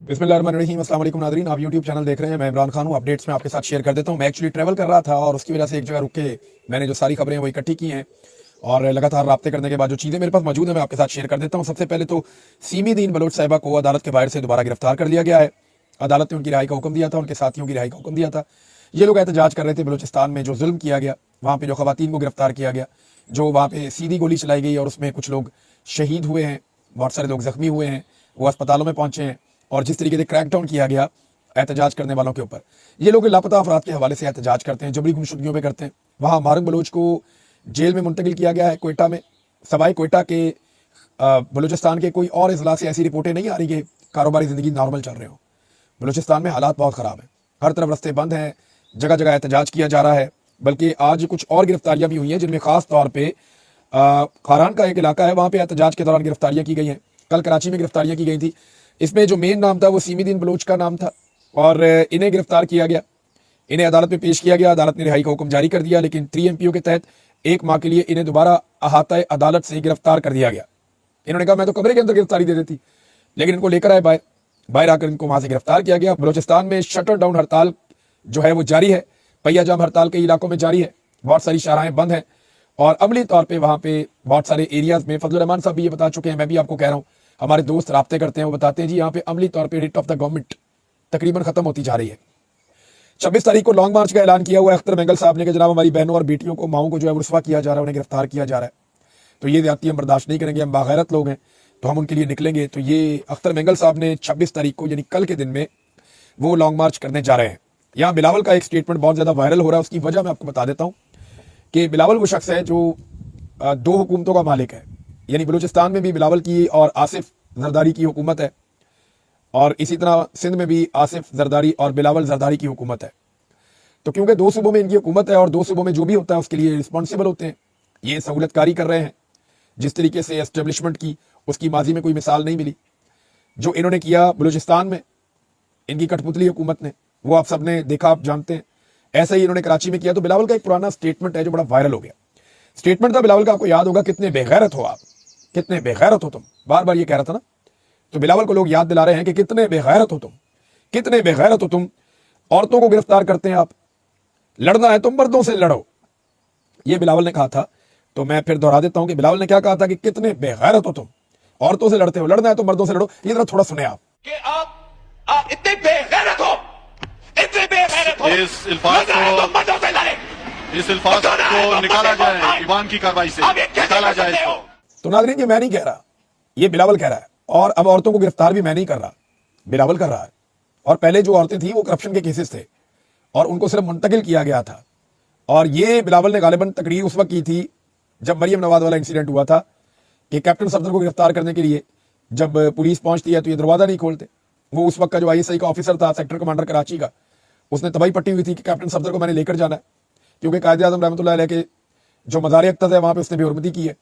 बिस्मिल्लाहिर्रहमानिर्रहीम। अस्सलाम वालेकुम नाज़रीन, आप यूट्यूब चैनल देख रहे हैं। मैं इमरान खान हूँ। अपडेट्स में आपके साथ शेयर कर देता हूँ। मैं एक्चुअली ट्रैवल कर रहा था और उसकी वजह से एक जगह रुक के मैंने जो सारी खबरें वो इकट्ठी की हैं और लगातार राब्ते करने के बाद जो चीज़ें मेरे पास मौजूद है मैं आपके साथ शेयर कर देता हूँ। सबसे पहले तो सीमी दीन बलोच साहिबा को अदालत के बाहर से दोबारा गिरफ्तार कर लिया गया है। अदालत ने उनकी रिहाई का हुक्म दिया था, उनके साथियों की रिहाई का हुक्म दिया था। ये लोग एहतजाज कर रहे थे बलोचिस्तान में जो जुल्म किया गया, वहाँ पे जो खवातीन को गिरफ्तार किया गया, जो वहाँ पे सीधी गोली चलाई गई और उसमें कुछ लोग शहीद हुए हैं, बहुत सारे लोग जख्मी हुए हैं, वो अस्पतालों में पहुंचे हैं और जिस तरीके से क्रैकडाउन किया गया एहतजाज करने वालों के ऊपर। ये लोग लापता अफराद के हवाले से एहतजाज करते हैं, जबरी गुमशुदगियों पे करते हैं। वहाँ मारूक बलोच को जेल में मुंतकिल किया गया है कोयटा में। सवाई कोयटा के बलूचिस्तान के कोई और अजला से ऐसी रिपोर्टें नहीं आ रही कि कारोबारी ज़िंदगी नॉर्मल चल रहे हो। बलूचिस्तान में हालात बहुत ख़राब हैं, हर तरफ रस्ते बंद हैं, जगह जगह एहतजाज किया जा रहा है। बल्कि आज कुछ और गिरफ्तारियां भी हुई हैं जिनमें ख़ास तौर पर खारान का एक इलाका है, वहाँ पर एहतजाज के दौरान गिरफ्तारियां की गई हैं। कल कराची में गिरफ्तारियां की गई थी। इसमें जो मेन नाम था वो सीमीदीन बलोच का नाम था और इन्हें गिरफ्तार किया गया, इन्हें अदालत में पेश किया गया। अदालत ने रिहाई का हुक्म जारी कर दिया, लेकिन 3 MPO के तहत 1 माह के लिए इन्हें दोबारा अहाता अदालत से गिरफ्तार कर दिया गया। इन्होंने कहा मैं तो कमरे के अंदर गिरफ्तारी दे देती, लेकिन इनको लेकर आए बाहर आकर इनको वहां से गिरफ्तार किया गया। बलोचिस्तान में शटर डाउन हड़ताल जो है वो जारी है, पहिया जाम हड़ताल कई इलाकों में जारी है, बहुत सारी शाहराहें बंद हैं और अमली तौर पर वहां पे बहुत सारे एरियाज में फजल रहमान साहब भी ये बता चुके हैं, मैं भी आपको कह रहा हूँ, हमारे दोस्त राब्ते करते हैं, वो बताते हैं जी यहाँ पे अमली तौर पे रिट ऑफ द गवर्नमेंट तकरीबन खत्म होती जा रही है। 26 तारीख को लॉन्ग मार्च का ऐलान किया हुआ है अख्तर मेंगल साहब ने कि जनाब हमारी बहनों और बेटियों को, माओं को जो है रुस्वा किया जा रहा है, उन्हें गिरफ्तार किया जा रहा है, तो ये ज्यादती हम बर्दाश्त नहीं करेंगे, हम बागैरत लोग हैं तो हम उनके लिए निकलेंगे। तो ये अख्तर मेंगल साहब ने 26 तारीख को यानी कल के दिन में वो लॉन्ग मार्च करने जा रहे हैं। यहाँ बिलावल का एक स्टेटमेंट बहुत ज्यादा वायरल हो रहा है, उसकी वजह मैं आपको बता देता हूँ कि बिलावल वो शख्स है जो 2 हुकूमतों का मालिक है, यानी बलूचिस्तान में भी बिलावल की और आसिफ जरदारी की हुकूमत है और इसी तरह सिंध में भी आसिफ जरदारी और बिलावल जरदारी की हुकूमत है। तो क्योंकि 2 सूबों में इनकी हुकूमत है और 2 सूबों में जो भी होता है उसके लिए रिस्पॉन्सिबल होते हैं, ये सहूलतकारी कर रहे हैं। जिस तरीके से एस्टेब्लिशमेंट की उसकी माजी में कोई मिसाल नहीं मिली। जो इन्होंने किया बलूचिस्तान में इनकी कठपुतली हुकूमत ने, वो आप सब ने देखा, आप जानते हैं। ऐसा ही इन्होंने कराची में किया। तो बिलावल का एक पुराना स्टेटमेंट है जो बड़ा वायरल हो गया। स्टेटमेंट था बिलावल का, आपको याद होगा, कितने बेगैरत हो आप, कितने बेगैरत हो तुम, बार बार ये कह रहा था ना। तो बिलावल को लोग याद दिला रहे हैं कि कितने बेगैरत हो तुम, कितने बेगैरत हो तुम, औरतों को गिरफ्तार करते हैं आप, लड़ना है तो मर्दों से लड़ो, ये बिलावल ने कहा था। तो मैं फिर दोहरा देता हूं कि बिलावल ने क्या कहा था कि कितने बेगैरत हो तुम, औरतों से लड़ते हो, लड़ना है तो मर्दों से लड़ो। ये जरा थोड़ा सुने आप कि आप इतने बेगैरत हो, इतने बेगैरत हो, इस अल्फाज तो मर्दों से लड़े, इस अल्फाज को निकाला जाए, ईवान की कार्रवाई से निकाला जाए इसको। तो नाज़रीन, ये मैं नहीं कह रहा, ये बिलावल कह रहा है। और अब औरतों को गिरफ्तार भी मैं नहीं कर रहा, बिलावल कर रहा है। और पहले जो औरतें थी वो करप्शन के केसेस थे और उनको सिर्फ मुंतकिल किया गया था। और ये बिलावल ने गालिबन तकरीर उस वक्त की थी जब मरियम नवाज वाला इंसिडेंट हुआ था कि कैप्टन सफदर को गिरफ्तार करने के लिए जब पुलिस पहुंचती है तो ये दरवाजा नहीं खोलते। वो उस वक्त का जो ISI का ऑफिसर था, सेक्टर कमांडर कराची का, उसने तबाही पट्टी हुई थी कि कैप्टन सफदर को मैंने लेकर जाना है, क्योंकि कायदे आज़म रहमतुल्लाह अलैह के जो मज़ार अक़दस है वहां पर उसने बेहुरमती की है।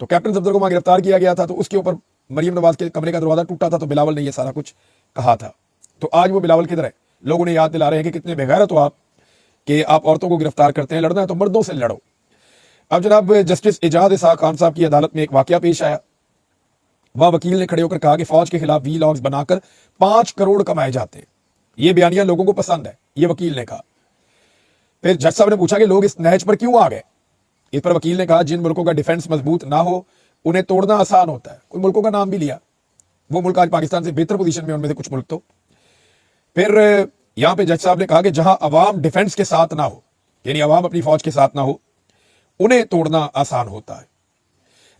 तो कैप्टन सफदर को वहां गिरफ्तार किया गया था, तो उसके ऊपर मरियम नवाज के कमरे का दरवाजा टूटा था। तो बिलावल ने यह सारा कुछ कहा था। तो आज वो बिलावल किधर है? लोगों ने याद दिला रहे हैं कि कितने बेगैरत हो आप कि आप औरतों को गिरफ्तार करते हैं, लड़ना है तो मर्दों से लड़ो। अब जनाब जस्टिस एजाज इसाक खान साहब की अदालत में एक वाकया पेश आया। वह वकील ने खड़े होकर कहा कि फौज के खिलाफ वीलॉग्स बनाकर 5 करोड़ कमाए जाते हैं। ये बयानिया लोगों को पसंद है, ये वकील ने कहा। फिर जज साहब ने पूछा कि लोग इस नहज पर क्यों आ गए। इस पर वकील ने कहा जिन मुल्कों का डिफेंस मजबूत ना हो उन्हें तोड़ना आसान होता है। कुछ मुल्कों का नाम भी लिया, वो मुल्क आज पाकिस्तान से बेहतर पोजीशन में, उनमें से कुछ मुल्क। तो फिर यहां पे जज साहब ने कहा कि जहां अवाम डिफेंस के साथ ना हो, यानी अवाम अपनी फौज के साथ ना हो, उन्हें तोड़ना आसान होता है।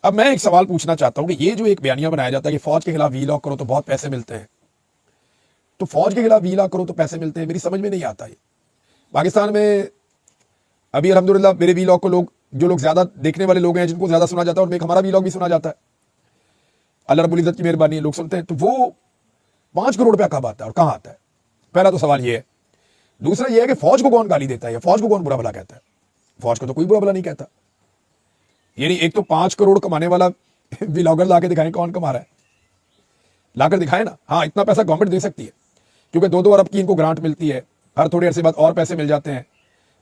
अब मैं एक सवाल पूछना चाहता हूं कि ये जो एक बयानिया बनाया जाता है कि फौज के खिलाफ वीलॉग करो तो बहुत पैसे मिलते हैं, तो फौज के खिलाफ वीलॉग करो तो पैसे मिलते हैं, मेरी समझ में नहीं आता। ये पाकिस्तान में अभी अल्हम्दुलिल्लाह मेरे वीलॉग को लोग, जो लोग ज्यादा देखने वाले लोग हैं, जिनको ज्यादा सुना जाता है, उनमें हमारा वीलॉग भी सुना जाता है। अल्लाह रब्बुल इज्जत की मेहरबानी है, लोग सुनते हैं। तो वो 5 करोड़ रुपया कब आता है और कहां आता है? पहला तो सवाल ये है। दूसरा ये है कि फौज को कौन गाली देता है या फौज को कौन बुरा भला कहता है? फौज को तो कोई बुरा भला नहीं कहता। यानी एक तो 5 करोड़ कमाने वाला व्लॉगर लाके दिखाएं कौन कमा रहा है, लाकर दिखाए ना। हाँ, इतना पैसा गवर्नमेंट दे सकती है क्योंकि 2-2 अरब की इनको ग्रांट मिलती है, हर थोड़े अरसे बाद और पैसे मिल जाते हैं।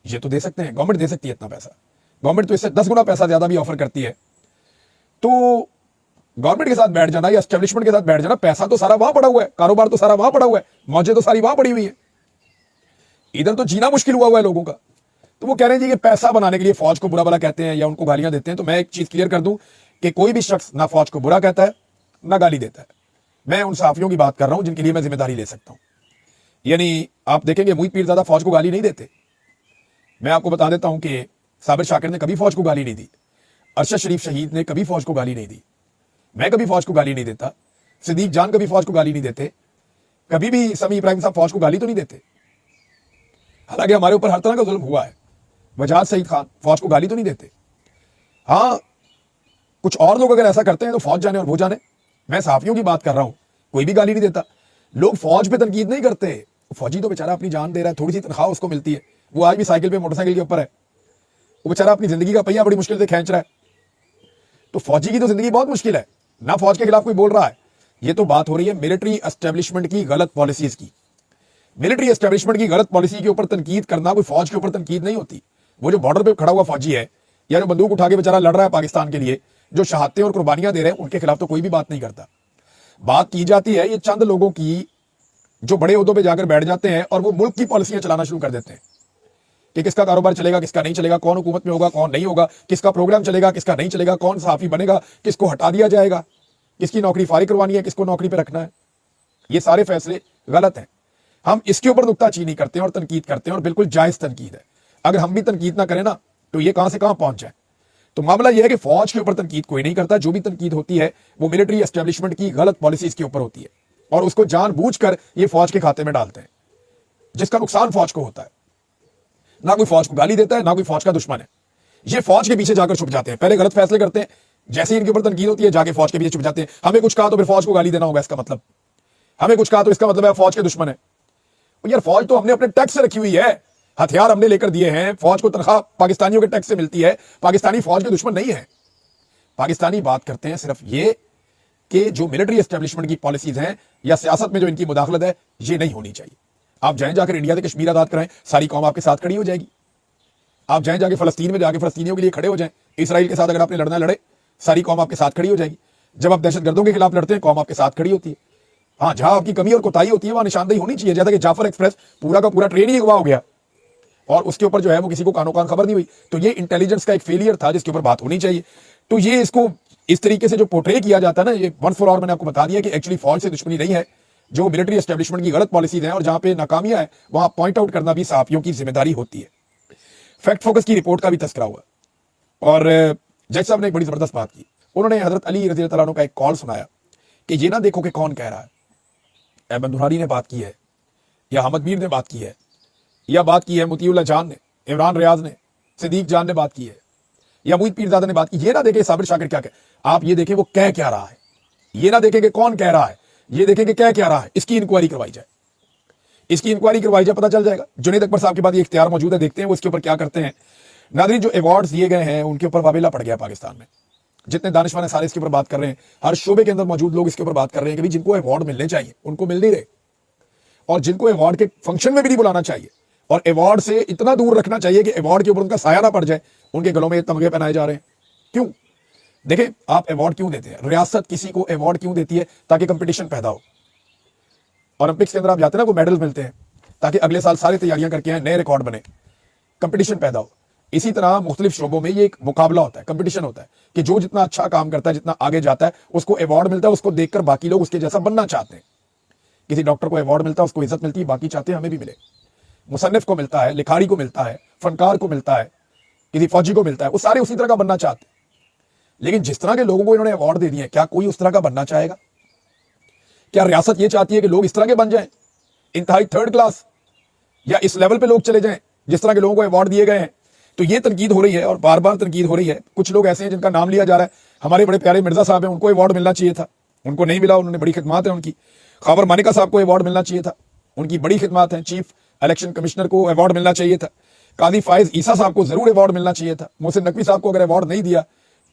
ये तो दे सकते हैं, गवर्नमेंट दे सकती है इतना पैसा। गवर्नमेंट तो इससे 10 गुना पैसा ज्यादा भी ऑफर करती है। तो गवर्नमेंट के साथ बैठ जाना या एस्टेब्लिशमेंट के साथ बैठ जाना, पैसा तो सारा वहां पड़ा हुआ है, कारोबार तो सारा वहां पड़ा हुआ है, मौजें तो सारी वहां पड़ी हुई है, इधर तो जीना मुश्किल हुआ है लोगों का। तो वो कह रहे हैं जी कि पैसा बनाने के लिए फौज को बुरा भला कहते हैं या उनको गालियां देते हैं। तो मैं एक चीज क्लियर कर दूं कि कोई भी शख्स ना फौज को बुरा कहता है ना गाली देता है। मैं उन सहाफियों की बात कर रहा हूं जिनके लिए मैं जिम्मेदारी ले सकता हूं। यानी आप देखेंगे मुईद पीरजादा फौज को गाली नहीं देते। मैं आपको बता देता हूं कि साबिर शाकिर ने कभी फौज को गाली नहीं दी, अरशद शरीफ शहीद ने कभी फौज को गाली नहीं दी, मैं कभी फौज को गाली नहीं देता, सिद्दीक जान कभी फौज को गाली नहीं देते, कभी भी समी इब्राहिम साहब फौज को गाली तो नहीं देते। हालांकि हमारे ऊपर हर तरह का जुल्म हुआ है, वजाद सईद खान फौज को गाली तो नहीं देते। हाँ, कुछ और लोग अगर ऐसा करते हैं तो फौज जाने और वो जाने। मैं सहाफियों की बात कर रहा हूं, कोई भी गाली नहीं देता। लोग फौज पे तनकीद नहीं करते, फौजी तो बेचारा अपनी जान दे रहा है, थोड़ी सी तनख्वाह उसको मिलती है, वो आज भी साइकिल पे मोटरसाइकिल के ऊपर है, वो बेचारा अपनी जिंदगी का पहिया बड़ी मुश्किल से खींच रहा है। तो फौजी की तो जिंदगी बहुत मुश्किल है ना, फौज के खिलाफ कोई बोल रहा है। ये तो बात हो रही है मिलिट्री एस्टेब्लिशमेंट की गलत पॉलिसीज की। मिलिट्री एस्टेब्लिशमेंट की गलत पॉलिसी के ऊपर तनकीद करना कोई फौज के ऊपर तनकीद नहीं होती। वो जो बॉर्डर पे खड़ा हुआ फौजी है या जो बंदूक उठा के बेचारा लड़ रहा है पाकिस्तान के लिए, जो शहादतें और कुर्बानियां दे रहे हैं, उनके खिलाफ तो कोई भी बात नहीं करता। बात की जाती है ये चंद लोगों की जो बड़े ओहदों पे जाकर बैठ जाते हैं और वो मुल्क की पॉलिसियां चलाना शुरू कर देते हैं कि किसका कारोबार चलेगा, किसका नहीं चलेगा, कौन हुकूमत में होगा, कौन नहीं होगा, किसका प्रोग्राम चलेगा, किसका नहीं चलेगा, कौन सहाफी बनेगा, किसको हटा दिया जाएगा, किसकी नौकरी फारिग करवानी है, किसको नौकरी पे रखना है। ये सारे फैसले गलत हैं। हम इसके ऊपर नुक्ताचीनी करते हैं और तनकीद करते हैं और बिल्कुल जायज तनकीद है। अगर हम भी तनकीद ना करें ना तो ये कहां से कहां पहुंच जाए। तो मामला यह है कि फौज के ऊपर तनकीद कोई नहीं करता। जो भी तनकीद होती है वो मिलिट्री एस्टेब्लिशमेंट की गलत पॉलिसीज के ऊपर होती है और उसको जानबूझकर ये फौज के खाते में डालते हैं, जिसका नुकसान फौज को होता है। ना कोई फौज को गाली देता है, ना कोई फौज का दुश्मन है। ये फौज के पीछे जाकर छुप जाते हैं, पहले गलत फैसले करते हैं, जैसे ही इनके ऊपर तनकीद होती है जाके फौज के पीछे छुप जाते हैं। हमें कुछ कहा तो फिर फौज को गाली देना होगा, इसका मतलब हमें कुछ कहा तो इसका मतलब है फौज के दुश्मन है। यार फौज तो हमने अपने टैक्स से रखी हुई है, हथियार हमने लेकर दिए हैं, फौज को तनख्वाह पाकिस्तानियों के टैक्स से मिलती है। पाकिस्तानी फौज के दुश्मन नहीं है। पाकिस्तानी बात करते हैं सिर्फ ये कि जो मिलिट्री एस्टेब्लिशमेंट की पॉलिसीज हैं या सियासत में जो इनकी मुदाखलत है ये नहीं होनी चाहिए। आप जाएं जाकर इंडिया से कश्मीर आजाद कराएं, सारी कौम आपके साथ खड़ी हो जाएगी। आप जाएं जाके फलस्तीन में जाके फलस्तीनियों के लिए खड़े हो जाएं, इसराइल के साथ अगर आपने लड़ना लड़े, सारी कौम आपके साथ खड़ी हो जाएगी। जब आप दहशतगर्दों के खिलाफ लड़ते हैं कौम आपके साथ खड़ी होती है। हाँ, जहां आपकी कमी और कोताही होती है वहां निशानदेही होनी चाहिए। जैसा कि जाफर एक्सप्रेस पूरा का पूरा ट्रेन ही अगवा हो गया और उसके ऊपर जो है वो किसी को कानो कान खबर नहीं हुई, तो ये इंटेलिजेंस का एक फेलियर था जिसके ऊपर बात होनी चाहिए। तो ये इसको इस तरीके से जो पोर्ट्रे किया जाता है ना, ये वंस फॉर ऑल मैंने आपको बता दिया कि एक्चुअली फौज से दुश्मनी नहीं है। जो मिलिट्री एस्टेब्लिशमेंट की गलत पॉलिसीज हैं और जहां पे नाकामियां है वहां पॉइंट आउट करना भी सहाफियों की जिम्मेदारी होती है। फैक्ट फोकस की रिपोर्ट का भी तस्करा हुआ और जज साहब ने एक बड़ी जबरदस्त बात की। उन्होंने हजरत अली रज़ी अल्लाह अन्हु का एक कॉल सुनाया कि ये ना देखो कि कौन कह रहा है। अहमद दुरानी ने बात की है या अहमद मीर ने बात की है या बात की है मुतीउल्लाह जान ने, इमरान रियाज ने, सिद्दीक जान ने बात की है या मुईद पीरजादा ने बात की। ये ना देखें साबिर शाकिर क्या कह, आप ये देखें वो कह क्या रहा है। ये ना देखें कि कौन कह रहा है, ये देखें कि कह क्या रहा है। इसकी इंक्वायरी करवाई जाए, इसकी इंक्वायरी करवाई जाए, पता चल जाएगा। जुनैद अकबर साहब के बाद ये इख्तियार मौजूद है, देखते हैं वो इसके ऊपर क्या करते हैं। नाज़रीन, जो अवार्ड्स दिए गए हैं उनके ऊपर वावेला पड़ गया पाकिस्तान में। जितने दानिशमंद हैं सारे इसके ऊपर बात कर रहे हैं, हर शोबे के अंदर मौजूद लोग इसके ऊपर बात कर रहे हैं कि भाई जिनको अवार्ड मिलने चाहिए उनको मिल नहीं रहे और जिनको अवार्ड के फंक्शन में भी नहीं बुलाना चाहिए और अवार्ड से इतना दूर रखना चाहिए कि अवार्ड के ऊपर उनका साया ना पड़ जाए, उनके गलों में तमगे पहनाए जा रहे हैं। क्यों? देखें, आप अवार्ड क्यों देते हैं? रियासत किसी को अवार्ड क्यों देती है? ताकि कंपटीशन पैदा हो। ओलंपिक्स के अंदर आप जाते हैं ना, वो मेडल मिलते हैं ताकि अगले साल सारी तैयारियां करके आए, नए रिकॉर्ड बने, कंपटीशन पैदा हो। इसी तरह मुख्तलिफ शोबों में ये एक मुकाबला होता है, कंपटीशन होता है कि जो जितना अच्छा काम करता है, जितना आगे जाता है, उसको अवार्ड मिलता है। उसको देखकर बाकी लोग उसके जैसा बनना चाहते हैं। किसी डॉक्टर को अवार्ड मिलता है, उसको इज्जत मिलती है, बाकी चाहते हैं हमें भी मिले। मुसन्निफ को मिलता है, लिखारी को मिलता है, फनकार को मिलता है, किसी फौजी को मिलता है, वो सारे उसी तरह का बनना चाहते हैं। लेकिन जिस तरह के लोगों को इन्होंने अवार्ड दे दिए, क्या कोई उस तरह का बनना चाहेगा? क्या रियासत ये चाहती है कि लोग इस तरह के बन जाएं, इंतहाई थर्ड क्लास, या इस लेवल पे लोग चले जाएं जिस तरह के लोगों को अवार्ड दिए गए हैं? तो ये तनकीद हो रही है और बार बार तनकीद हो रही है। कुछ लोग ऐसे हैं जिनका नाम लिया जा रहा है, हमारे बड़े प्यारे मिर्जा साहब हैं, उनको अवार्ड मिलना चाहिए था, उनको नहीं मिला, उन्होंने बड़ी खिदमत है उनकी। खबर मानिका साहब को अवार्ड मिलना चाहिए था, उनकी बड़ी खिदमत है। चीफ इलेक्शन कमिश्नर को अवार्ड मिलना चाहिए था। कादी फायज ईसा साहब को जरूर अवार्ड मिलना चाहिए था। मोहसिन नकवी साहब को अगर अवार्ड नहीं दिया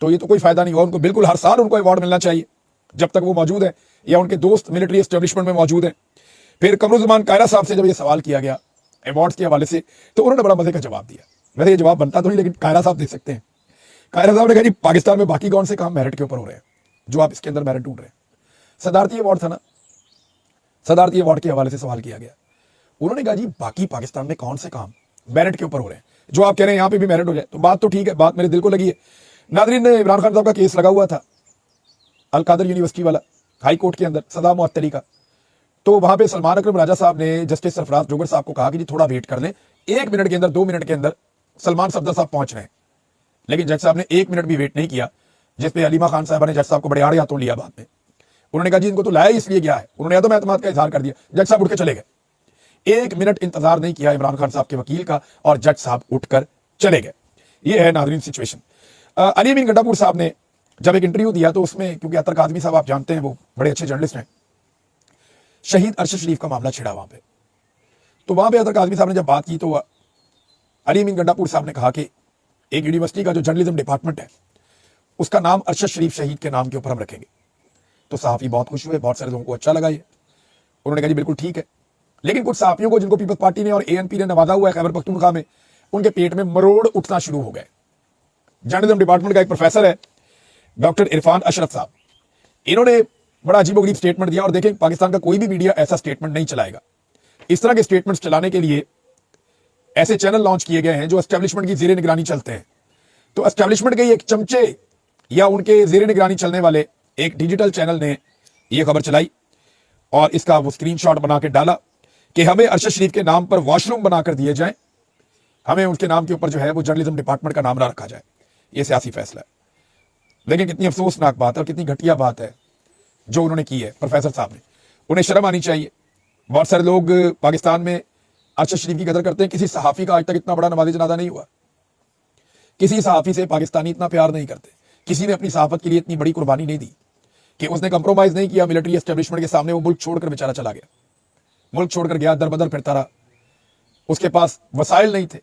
तो ये तो कोई फायदा नहीं हुआ। उनको बिल्कुल हर साल उनको अवार्ड मिलना चाहिए जब तक वो मौजूद है या उनके दोस्त मिलिट्री एस्टेब्लिशमेंट में मौजूद हैं। फिर कमरुज़्ज़मान कायरा साहब से जब ये सवाल किया गया अवार्ड्स के हवाले से, तो उन्होंने बड़ा मजे का जवाब दिया। वैसे ये जवाब बनता तो नहीं, लेकिन कायरा साहब दे सकते हैं। कायरा साहब ने कहा जी पाकिस्तान में बाकी कौन से काम मेरिट के ऊपर हो रहे हैं? जो आप इसके अंदर मेरिट ढूंढ रहे हैं। सदारती अवार्ड था ना, सदारती अवार्ड के हवाले से सवाल किया गया। उन्होंने कहा जी बाकी पाकिस्तान में कौन से काम मेरिट के ऊपर हो रहे हैं, जो आप कह रहे हैं यहाँ पे भी मेरिट हो जाए, तो बात तो ठीक है, बात मेरे दिल को लगी है। नादरीन, ने इमरान खान साहब का केस लगा हुआ था अल कादर यूनिवर्सिटी वाला हाई कोर्ट के अंदर, सदा मुअत्तली का। तो वहां पे सलमान अकरम राजा साहब ने जस्टिस सरफराज जोगर साहब को कहा कि जी थोड़ा वेट कर लें, 1 मिनट के अंदर 2 मिनट के अंदर सलमान सफदर साहब पहुंच रहे हैं। लेकिन जज साहब ने 1 मिनट भी वेट नहीं किया, जिसपे अलीमा खान साहब ने जज साहब को बड़े आड़े हाथों लिया। बाद में उन्होंने कहा जी इनको तो लाया इसलिए गया है, उन्होंने या तो एतमाद का इजहार कर दिया, जज साहब उठ के चले गए। 1 मिनट इंतजार नहीं किया इमरान खान साहब के वकील का और जज साहब उठकर चले गए। ये है नाज़रीन सिचुएशन। अली अमीन गंडापुर साहब ने जब एक इंटरव्यू दिया तो उसमें, क्योंकि अतर काज़मी साहब आप जानते हैं वो बड़े अच्छे जर्नलिस्ट हैं, शहीद अरशद शरीफ का मामला छिड़ा वहां पे। तो वहां पे अतर काज़मी साहब ने जब बात की तो अली अमीन गंडापुर साहब ने कहा कि एक यूनिवर्सिटी का जो जर्नलिज्म डिपार्टमेंट है उसका नाम अरशद शरीफ शहीद के नाम के ऊपर हम रखेंगे। तो सहाफ़ी बहुत खुश हुए, बहुत सारे लोगों को अच्छा लगा ये। उन्होंने कहा जी बिल्कुल ठीक है। लेकिन कुछ सहाफ़ियों को जिनको पीपल्स पार्टी ने और एएनपी ने नवाजा हुआ है खैबर पख्तूनख्वा में, उनके पेट में मरोड़ उठना शुरू हो गए। जर्नलिज्म डिपार्टमेंट का एक प्रोफेसर है डॉक्टर इरफान अशरफ साहब, इन्होंने बड़ा अजीबोगरीब स्टेटमेंट दिया। और देखें, पाकिस्तान का कोई भी मीडिया ऐसा स्टेटमेंट नहीं चलाएगा। इस तरह के स्टेटमेंट्स चलाने के लिए ऐसे चैनल लॉन्च किए गए हैं जो एस्टेब्लिशमेंट की ज़ेरे निगरानी चलते हैं। तो एस्टेब्लिशमेंट के एक चमचे या उनके ज़ेरे निगरानी चलने वाले एक डिजिटल चैनल ने यह खबर चलाई और इसका वो स्क्रीनशॉट बना के डाला कि हमें अरशद शरीफ के नाम पर वॉशरूम बनाकर दिए जाएं, हमें उसके नाम के ऊपर जो है वो जर्नलिज्म डिपार्टमेंट का नाम ना रखा जाए। ये सियासी फैसला है। लेकिन कितनी अफसोसनाक बात है और कितनी घटिया बात है जो उन्होंने की है प्रोफेसर साहब ने। उन्हें शर्म आनी चाहिए। बहुत सारे लोग पाकिस्तान में अरशद शरीफ की कदर करते हैं। किसी सहाफ़ी का आज तक इतना बड़ा नमाज़े जनाजा नहीं हुआ। किसी सहाफ़ी से पाकिस्तानी इतना प्यार नहीं करते। किसी ने अपनी सहाफ़त के लिए इतनी बड़ी कुर्बानी नहीं दी कि उसने कंप्रोमाइज़ नहीं किया मिलिट्री एस्टेब्लिशमेंट के सामने। वो मुल्क छोड़कर बेचारा चला गया, मुल्क छोड़कर गया, दर बदर फिरता रहा। उसके पास वसाइल नहीं थे,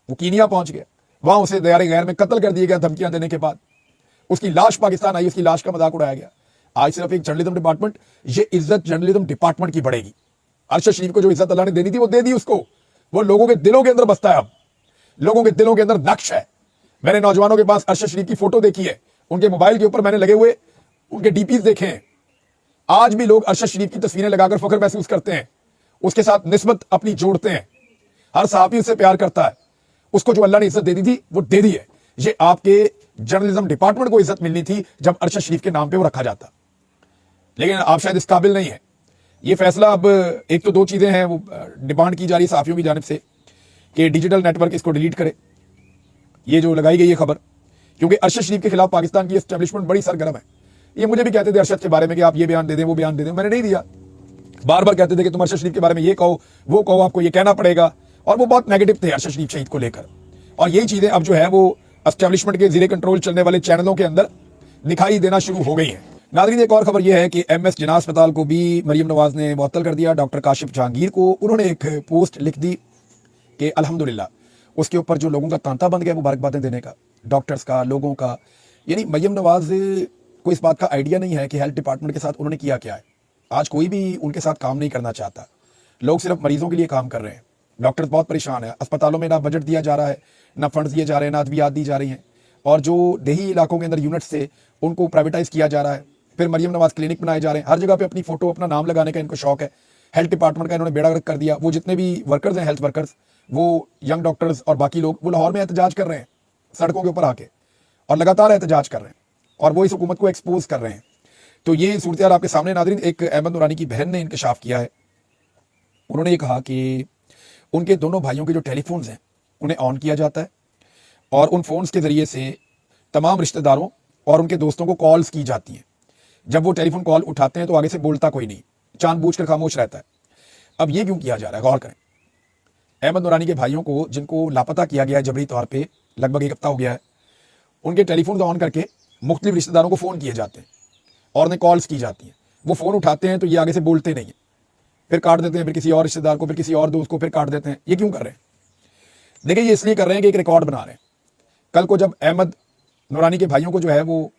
वो कीनिया पहुंच गया, वहां उसे दयारे गैर में कत्ल कर दिया गया धमकियां देने के बाद। उसकी लाश पाकिस्तान आई, उसकी लाश का मजाक उड़ाया गया। आज सिर्फ एक जर्नलिज्म डिपार्टमेंट, ये इज्जत जर्नलिज्म डिपार्टमेंट की बढ़ेगी। अरशद शरीफ को जो इज्जत अल्लाह ने देनी थी वो दे दी उसको। वो लोगों के दिलों के अंदर बसता है, अब लोगों के दिलों के अंदर नक्श है। मैंने नौजवानों के पास अरशद शरीफ की फोटो देखी है, उनके मोबाइल के ऊपर मैंने लगे हुए उनके डीपीज देखे हैं। आज भी लोग अरशद शरीफ की तस्वीरें लगाकर फख्र महसूस करते हैं, उसके साथ निस्बत अपनी जोड़ते हैं। हर सहाफ़ी उससे प्यार करता है। उसको जो अल्लाह ने इज्जत दे दी थी वो दे दी है। ये आपके जर्नलिज्म डिपार्टमेंट को इज्जत मिलनी थी जब अरशद शरीफ के नाम पे वो रखा जाता। लेकिन आप शायद इस काबिल नहीं है। ये फैसला अब एक तो 2 चीजें हैं वो डिमांड की जा रही है सहाफ़ियों की जानिब से कि डिजिटल नेटवर्क इसको डिलीट करे, ये जो लगाई गई है खबर, क्योंकि अरशद शरीफ के खिलाफ पाकिस्तान की एस्टेब्लिशमेंट बड़ी सरगर्म है। ये मुझे भी कहते थे अरशद के बारे में कि आप ये बयान दे दें, वो बयान दे दें, मैंने नहीं दिया। बार बार कहते थे कि तुम अरशद शरीफ के बारे में ये कहो, वो कहो, आपको ये कहना पड़ेगा। और वो बहुत नेगेटिव थे अरशद शरीफ शहीद को लेकर। और यही चीजें अब जो है वो एस्टेब्लिशमेंट के ज़ेरे कंट्रोल चलने वाले चैनलों के अंदर दिखाई देना शुरू हो गई है। नाज़रीन, एक और खबर यह है कि एमएस जिन्ना अस्पताल को भी मरियम नवाज ने मुअत्तल कर दिया। डॉक्टर काशिफ जहांगीर को उन्होंने एक पोस्ट लिख दी कि अल्हम्दुलिल्लाह, उसके ऊपर जो लोगों का तांता बन गया मुबारकबादें देने का, डॉक्टर्स का, लोगों का। यानी मरियम नवाज को इस बात का आइडिया नहीं है कि हेल्थ डिपार्टमेंट के साथ उन्होंने किया क्या है। आज कोई भी उनके साथ काम नहीं करना चाहता। लोग सिर्फ मरीजों के लिए काम कर रहे हैं। डॉक्टर्स बहुत परेशान है। अस्पतालों में ना बजट दिया जा रहा है, ना फंड्स दिए जा रहे हैं, ना अद्वियात दी जा रही हैं। और जो देही इलाकों के अंदर यूनिट्स थे उनको प्राइवेटाइज किया जा रहा है। फिर मरियम नवाज क्लिनिक बनाए जा रहे हैं। हर जगह पे अपनी फोटो, अपना नाम लगाने का इनको शौक है। हेल्थ डिपार्टमेंट का इन्होंने बेड़ा गर्क कर दिया। वो जितने भी वर्कर्स हैं, हेल्थ वर्कर्स, वो यंग डॉक्टर्स और बाकी लोग, वो लाहौर में एहतजाज कर रहे हैं सड़कों के ऊपर आके, और लगातार एहतजाज कर रहे हैं और वो इस हुकूमत को एक्सपोज कर रहे हैं। तो ये सूरत हाल आपके सामने नाज़रीन। एक अहमद नूरानी की बहन ने इंकशाफ किया है। उन्होंने ये कहा कि उनके दोनों भाइयों के जो टेलीफोन्स हैं उन्हें ऑन किया जाता है और उन फोन्स के ज़रिए से तमाम रिश्तेदारों और उनके दोस्तों को कॉल्स की जाती हैं। जब वो टेलीफोन कॉल उठाते हैं तो आगे से बोलता कोई नहीं, जानबूझकर खामोश रहता है। अब ये क्यों किया जा रहा है, गौर करें। अहमद नूरानी के भाइयों को, जिनको लापता किया गया है जबरी तौर पे, लगभग 1 हफ्ता हो गया है, उनके टेलीफोन ऑन करके मुख्तलिफ रिश्तेदारों को फ़ोन किए जाते हैं और उन्हें कॉल्स की जाती हैं। वो फ़ोन उठाते हैं तो ये आगे से बोलते नहीं हैं, फिर काट देते हैं, फिर किसी और रिश्तेदार को, फिर किसी और दोस्त को, फिर काट देते हैं। ये क्यों कर रहे हैं? देखिए, ये इसलिए कर रहे हैं कि एक रिकॉर्ड बना रहे हैं। कल को जब अहमद नूरानी के भाइयों को जो है वो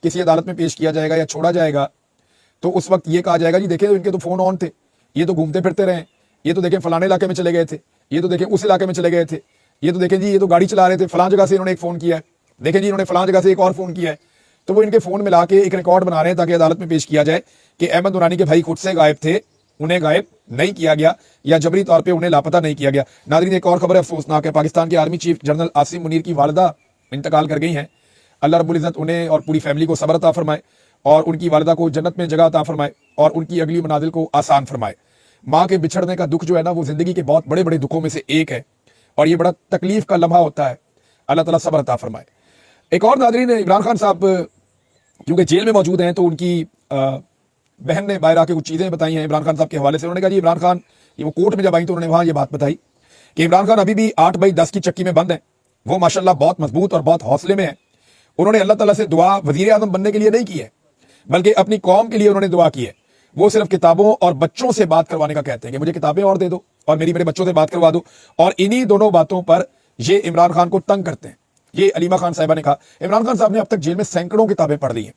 किसी अदालत में पेश किया जाएगा या छोड़ा जाएगा तो उस वक्त ये कहा जाएगा, जी देखें इनके तो फ़ोन ऑन थे, ये तो घूमते फिरते रहे, ये तो देखें फलाने इलाके में चले गए थे, ये तो देखें उस इलाके में चले गए थे, ये तो देखें जी ये तो गाड़ी चला रहे थे, फलां जगह से इन्होंने एक फ़ोन किया है, देखें जी इन्होंने फलां जगह से एक और फ़ोन किया है। तो वो इनके फोन मिला के एक रिकॉर्ड बना रहे हैं ताकि अदालत में पेश किया जाए कि अहमद नूरानी के भाई खुद से गायब थे, उन्हें गायब नहीं किया गया या जबरी तौर पे उन्हें लापता नहीं किया गया। नाज़रीन, एक और खबर अफसोसनाक है। पाकिस्तान के army chief general Asim Munir की वालिदा इंतकाल कर गई हैं। अल्लाह रब्बुल इज़्ज़त उन्हें और पूरी फैमिली को सब्र अता फरमाए और उनकी वालिदा को जन्नत में जगह अता फरमाए और उनकी अगली मनाजिल को आसान फरमाए। माँ के बिछड़ने का दुख जो है ना, वो जिंदगी के बहुत बड़े बड़े दुखों में से एक है और ये बड़ा तकलीफ का लम्हा होता है। अल्लाह ताला सब्र अता फरमाए। एक और नाज़रीन, इमरान खान साहब क्योंकि जेल में मौजूद हैं तो उनकी बहन ने बाहर आके कुछ चीज़ें बताई हैं इमरान खान साहब के हवाले से। उन्होंने कहा जी इमरान खान, ये वो कोर्ट में जब आई तो उन्होंने वहाँ ये बात बताई कि इमरान खान अभी भी 8/10 की चक्की में बंद है। वो माशाल्लाह बहुत मजबूत और बहुत हौसले में है। उन्होंने अल्लाह ताला से दुआ वज़ीर आज़म बनने के लिए नहीं की है, बल्कि अपनी कौम के लिए उन्होंने दुआ की है। वो सिर्फ किताबों और बच्चों से बात करवाने का कहते हैं कि मुझे किताबें और दे दो और मेरे बच्चों से बात करवा दो, और इन्हीं दोनों बातों पर ये इमरान खान को तंग करते हैं। ये अलीमा खान साहिबा ने कहा। इमरान खान साहब ने अब तक जेल में सैकड़ों किताबें पढ़ ली हैं।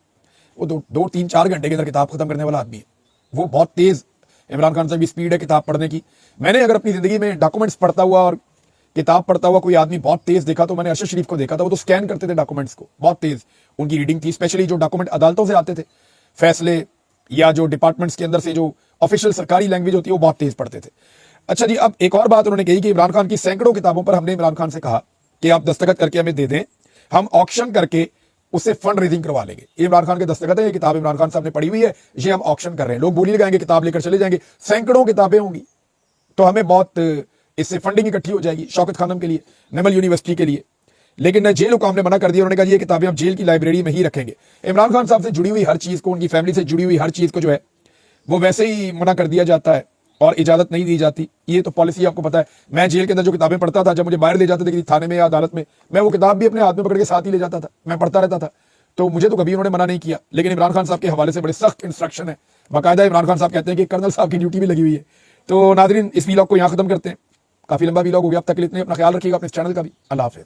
वो 2-3-4 घंटे के अंदर किताब खत्म करने वाला आदमी है। वो बहुत तेज इमरान खान साहब की स्पीड है किताब पढ़ने की। मैंने अगर अपनी जिंदगी में डॉक्यूमेंट्स पढ़ता हुआ और किताब पढ़ता हुआ कोई आदमी बहुत तेज देखा तो मैंने अरशद शरीफ को देखा था। वो तो स्कैन करते थे डॉक्यूमेंट्स को, बहुत तेज उनकी रीडिंग थी। स्पेशली जो डॉक्यूमेंट अदालतों से आते थे, फैसले या जो डिपार्टमेंट्स के अंदर से जो ऑफिशियल सरकारी लैंग्वेज होती है, वो बहुत तेज पढ़ते थे। अच्छा जी, अब एक और बात उन्होंने कही कि इमरान खान की सैकड़ों किताबों पर हमने इमरान खान से कहा कि आप दस्तखत करके हमें दे दें, हम ऑक्शन करके उससे फंड रेजिंग करवा लेंगे। इमरान खान के दस्तखत है, ये किताब इमरान खान साहब ने पढ़ी हुई है, ये हम ऑक्शन कर रहे हैं। लोग बोली लगाएंगे, किताब लेकर चले जाएंगे, सैकड़ों किताबें होंगी, तो हमें बहुत इससे फंडिंग इकट्ठी हो जाएगी शौकत खानम के लिए, नमल यूनिवर्सिटी के लिए। लेकिन जेल हुकाम ने मना कर दिया। उन्होंने कहा ये किताबें हम जेल की लाइब्रेरी में ही रखेंगे। इमरान खान साहब से जुड़ी हुई हर चीज़ को, उनकी फैमिली से जुड़ी हुई हर चीज़ को जो है वो वैसे ही मना कर दिया जाता है और इजाज़त नहीं दी जाती। ये तो पॉलिसी आपको पता है। मैं जेल के अंदर जो किताबें पढ़ता था, जब मुझे बाहर ले जाते थे किसी थाने में या अदालत में, मैं वो किताब भी अपने हाथ में पकड़ के साथ ही ले जाता था, मैं पढ़ता रहता था। तो मुझे तो कभी उन्होंने मना नहीं किया। लेकिन इमरान खान साहब के हवाले से बड़े सख्त इंस्ट्रक्शन है। बाकायदा इमरान खान साहब कहते हैं कि कर्नल साहब की ड्यूटी भी लगी हुई है। तो नाज़रीन, इस वीलॉग को यहाँ खत्म करते हैं। काफ़ी लंबा वीलॉग हो गया। अब तक के लिए इतने, अपना ख्याल रखिएगा, अपने चैनल का भी। अल्लाह हाफ़िज़।